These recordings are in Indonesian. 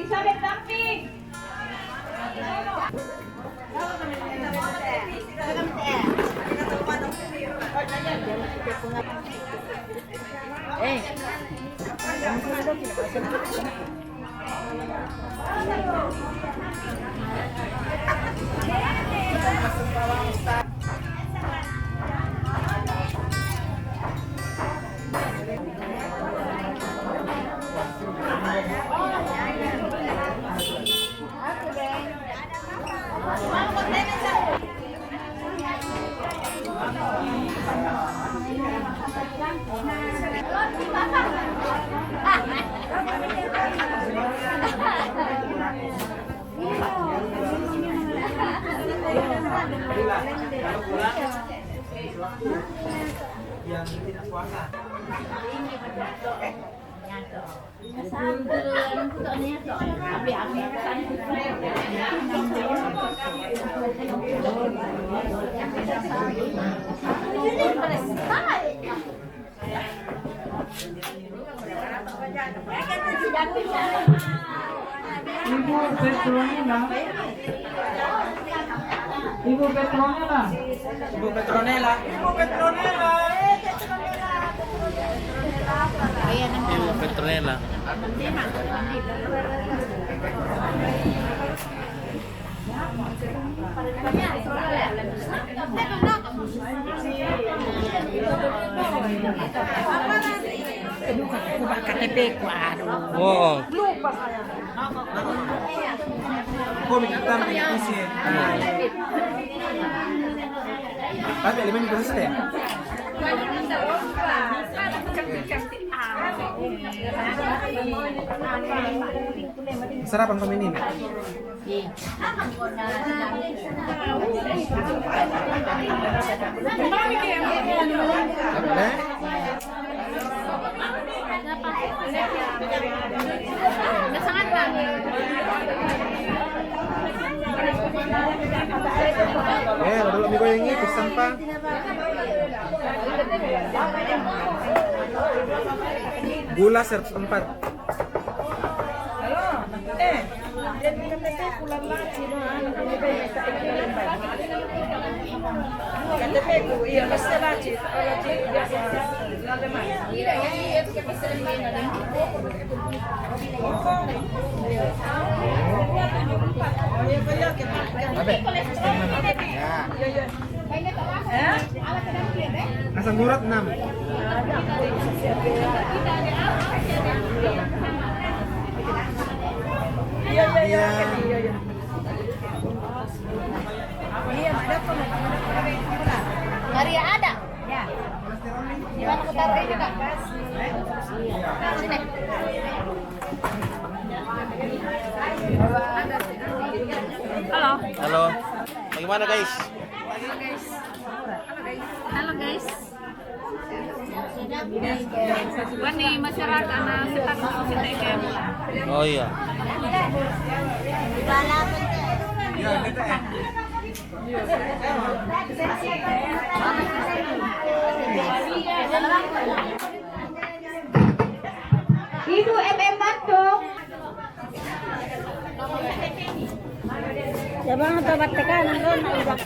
Elizabeth Lamping. Yang tidak puasa. Ibu Petronella. Ibu Petronella. Ibu Petronella. Ibu Petronella. Ibu Petronella. KTP ku aduh. Wow. Lupa saya. Kok minta isi? Tapi elemen itu saja. Sarapan kami ini. Sangat banget. Dulu minggu yang ini pesan pak. Gula 104. Asam urat 6. Iya. Maria ada? Ya. Gimana aku taruh juga? Sini. Halo. Halo. Bagaimana guys? Halo guys. Wani masyarakat na setak kita kayak Oh iya. Ya, gitu ya. Ibu MM Bandung. Ya bang, tobat tekan kan udah.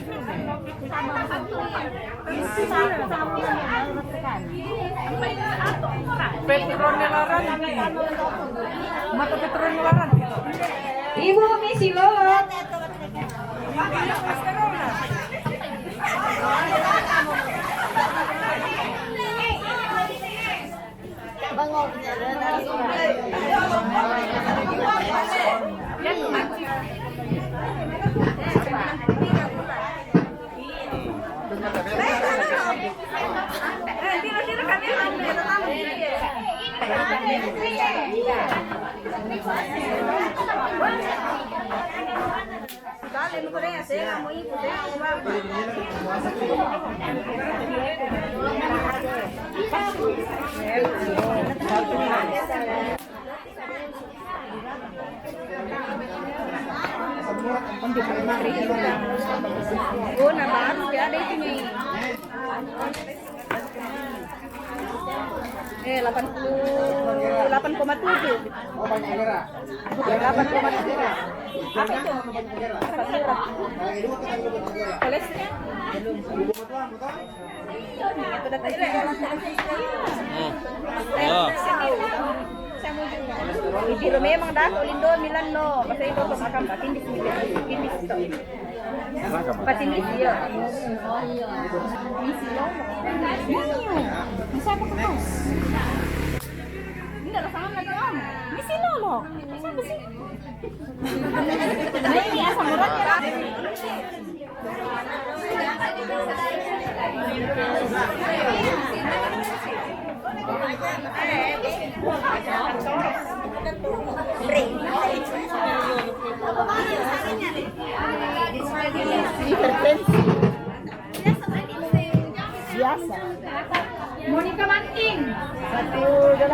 Petronelaran nanti. Mata Petronelaran. Ibu misi lolot. Dale, no podés hacer, vamos a ir, oh, nah baru dia ada itu nih. 88,7. Oh, banyak negara. 8,7. Apa itu? Asam urat. Kolesterol. Itu data Oh. Hindi memang dako lindo milan no. Basta ito to makam patindis to. Patindis yo. Masa ko to? Hindi na sama na doon. Misi lolo. Masa ba si? Nay, asa murat ka. Biasa. Monica Manting 180.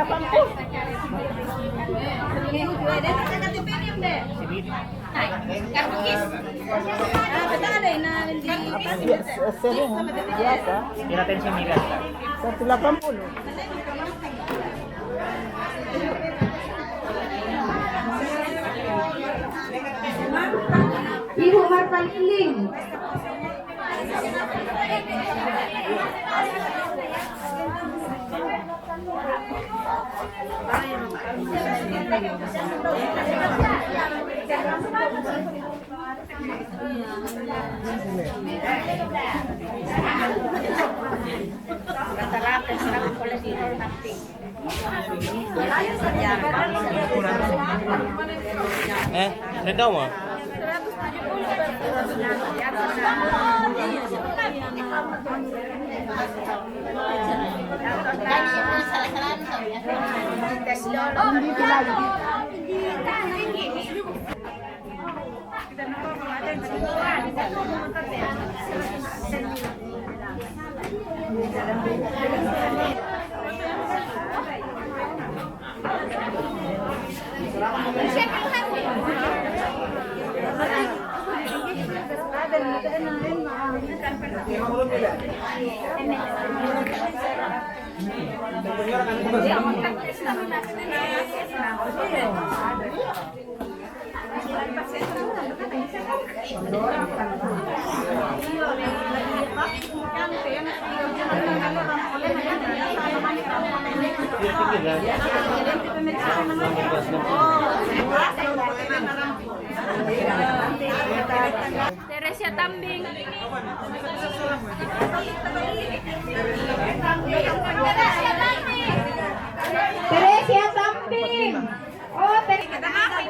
Biasa. Kira tensi migas. 180. Ibu Marta Liling. Rendah mah? Teresia Tambing. Teresia Tambing. Oh, Teresia Tambing.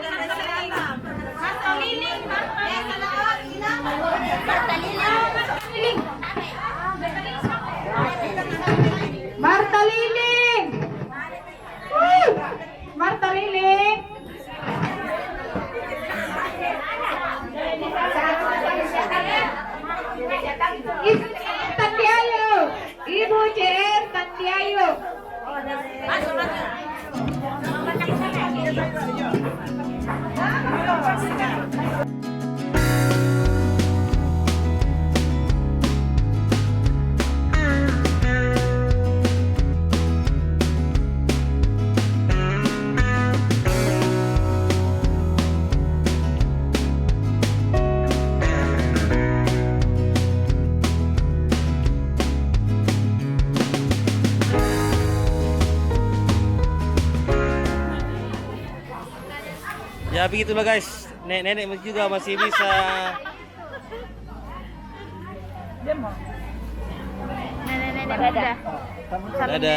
Marta Liling. Marta Liling. Ibu Tantiayo. Ibu JR Tantiayo. Ya begitulah guys. Nenek juga masih bisa. Nenek muda. Ada.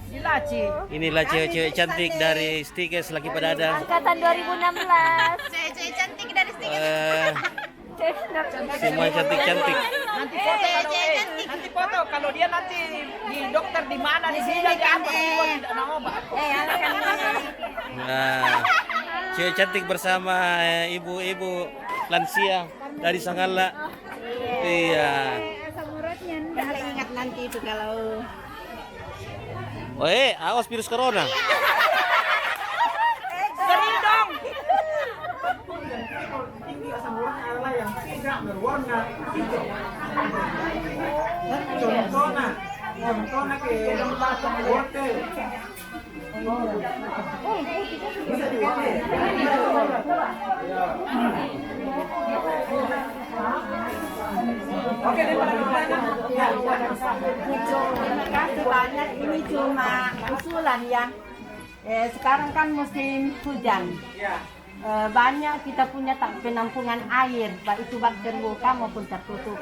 Ilaci. Inilah cewek-cewek cantik dari Stikes lagi pada ada. Angkatan 2016. Cewek cantik dari Semua cantik-cantik. Nanti foto nanti foto kalau dia nanti di dokter di mana di sini di apa tidak mau obat. Nah, cewek cantik bersama ibu-ibu lansia dari Sanggala. Iya. Ingat nanti itu kalau awas virus corona. Sering dong. Tinggi asam uratnya adalah yang tidak berwarna hijau. Dan contohnya Montona ke tempat hotel. Bisa dipakai. Oke, Terima kasih banyak. Ini cuma usulan ya. Sekarang kan musim hujan. Banyak kita punya penampungan air, baik itu bak terbuka maupun tertutup.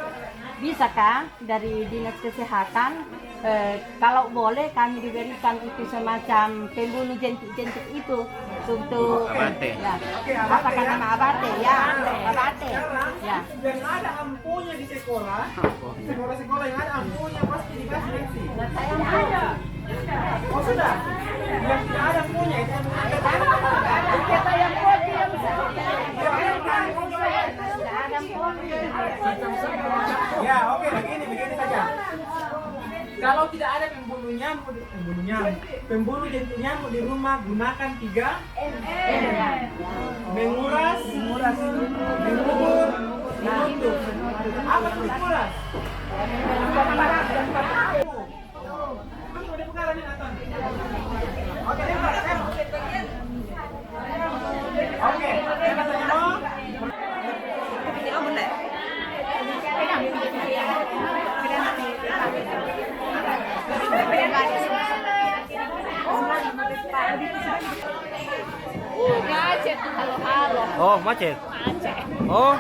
Bisakah dari Dinas Kesehatan, kalau boleh kami diberikan itu semacam pembunuh jentik-jentik itu untuk abate. Ya. Apa kan nama abate? Ya, abate. Ya. yang ada ampunya di sekolah, sekolah-sekolah yang ada ampunya pasti dikasih nasi. Oh sudah, yang tidak ada ampunya itu Kita yang putih yang ya oke begini saja. Kalau tidak ada pembunuh jentik nyamuk di rumah gunakan 3 menguras, mengubur, menutup. Apa itu menguras? Oke, Macet, halo-halo. Oh, macet. Oh,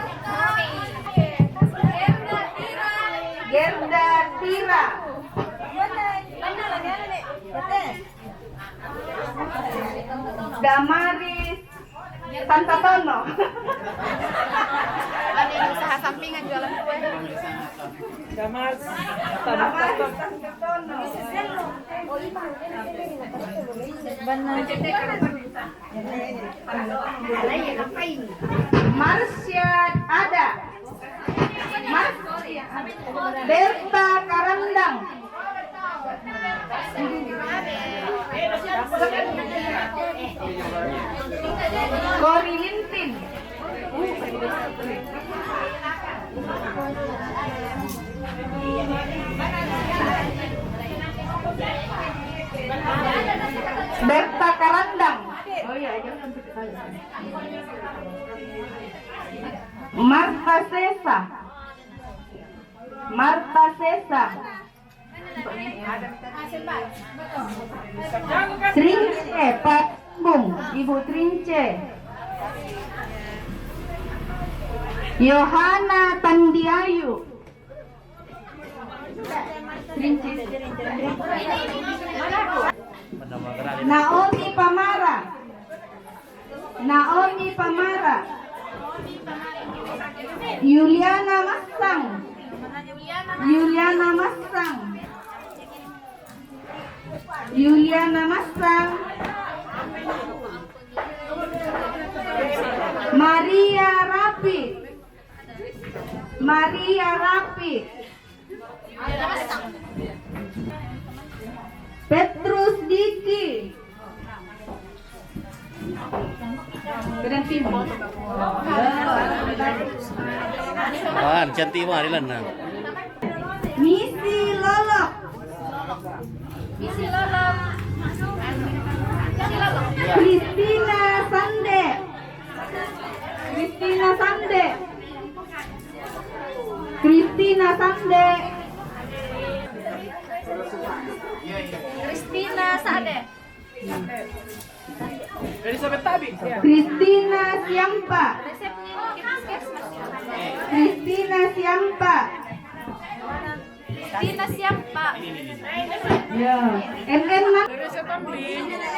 Gerda Tira. Damaris Santatono. Ada yang usaha sampingan jualan kue. Damaris Damaris Santatono. Marsya ada. Berta Karandang. Kori Lintin. Berta Karandang. Oh iya, Marta Sesa. Marta Sesa. Trince Pak Bung, Ibu Trince. Yohana Tandiayu. Trince. Naomi Pamara. Naomi Pamara. Yuliana Masang. Yuliana Masang. Yuliana Masang. Maria Rapi. Maria Rapi. Petrus Diki. Berhenti. apaan? Cantik mah Dilan nah. Misi Lolok. Kristina Sande. Kristina Sande. Kristina Sande. Kristina Sande. Elizabeth Tabi. Kristina Siampa. Kristina Siampa. Kristina siapa? Ya, MM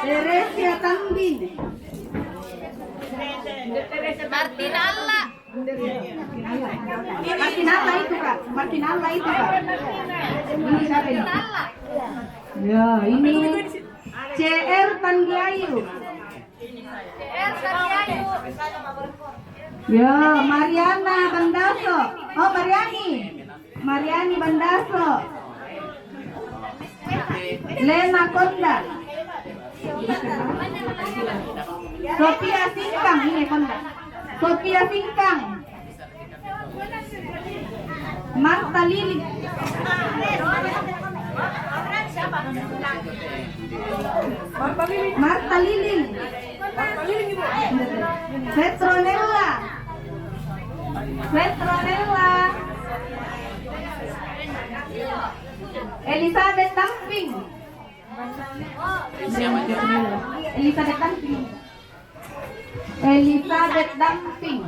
Teresia Tambin. Martinalla. Martinalla itu Kak, Martinalla itu Kak. Ini siapa ini? Ya, ini CR Tandiayu. Ya, Mariana Bandaso. Oh, Mariani Bandaso. Lena Konda. Sophia Singkang ini Konda. Sophia Singkang. Marta Lili. Marta Lilin. Petronella. Petronella. Elizabeth Damping. Elizabeth Damping. Elizabeth Damping.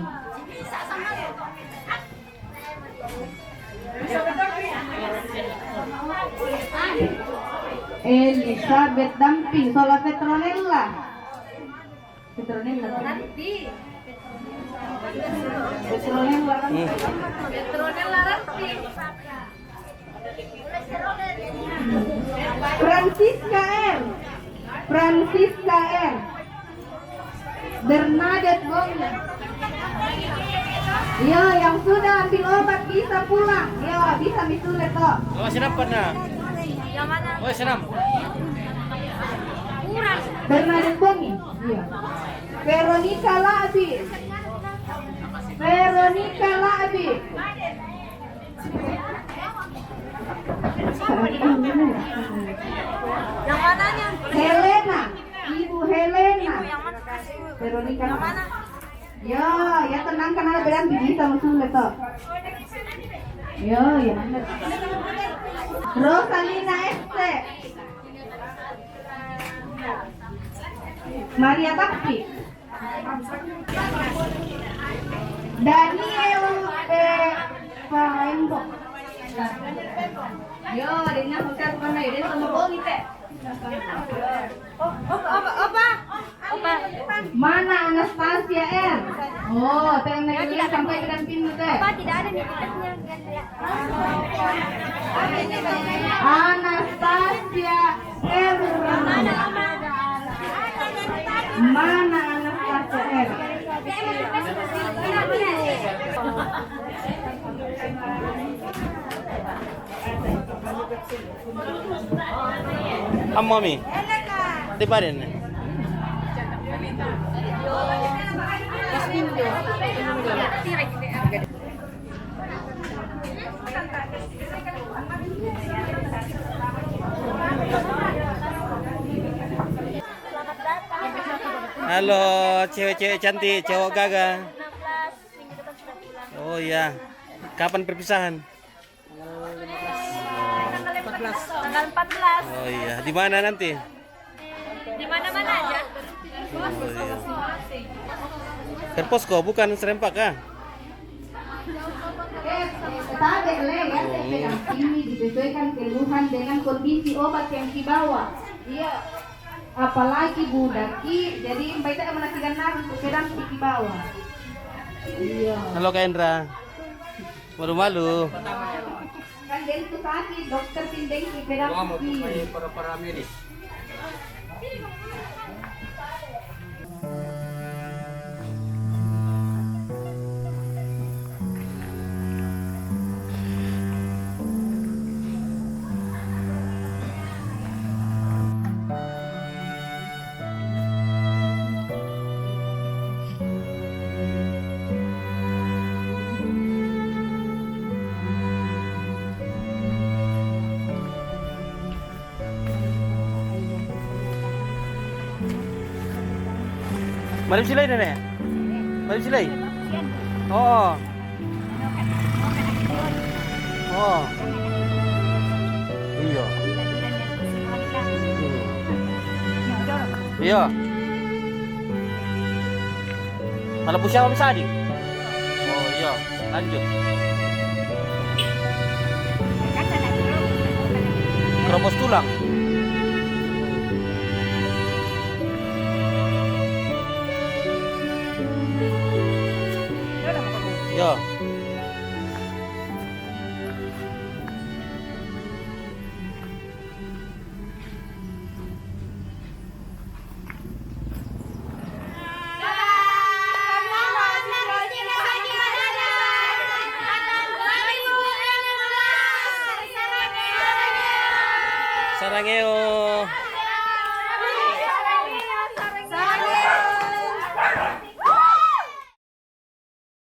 Elizabeth Damping. Sola Petronella. Petronella. Petronella. Petronella Ranti. Francisca R. Francisca R. Bernadette Bongi. Yo, yang sudah ambil obat bisa pulang. Yo, bisa misulet toh. Oh, senam pernah. Yang mana? Oh, senam. Kurang. Bernadette Bongi. Iya. Veronica Labi. Veronica Labi. Yang mananya? Helena. Ibu Helena. Yang mana? Veronica. Yang mana? Yo, ya tenang kan ada beran bisa misulet toh. Yo, ya benar. Rosalina ST. Maria Bakti. Daniel Palembo. Yo, adanya hotel mana ini sama Boni teh. Opa. Mana Anastasia R? Oh, teh naik sampai dengan pintu teh. Opa tidak ada nih tiketnya. Anastasia R. Mana Anastasia R? Mami. Di pa rin. Halo, cewek-cewek cantik, cowok gagah. 16 minggu depan sudah pulang. Oh iya. Kapan perpisahan? Tanggal 14. Oh iya. Di mana nanti? Di mana-mana aja. Oh iya. Kerposko bukan serempak kah? Tabe le ya, ini disesuaikan keluhan dengan kondisi obat yang dibawa. Iya. Apalagi budaki, jadi mbak kita menasikan nabi sedang di bawah. Iya. Halo Kak Indra. Malu-malu. Kan dia itu sakit, dokter tindeng di pedang para medis. Malam silay na na. Malam silay. Oo. Oo. Iya. Iya. Malam po siya kami sa adik. Oh iya. Lanjut. Keropos tulang. Yo. Sarangeo.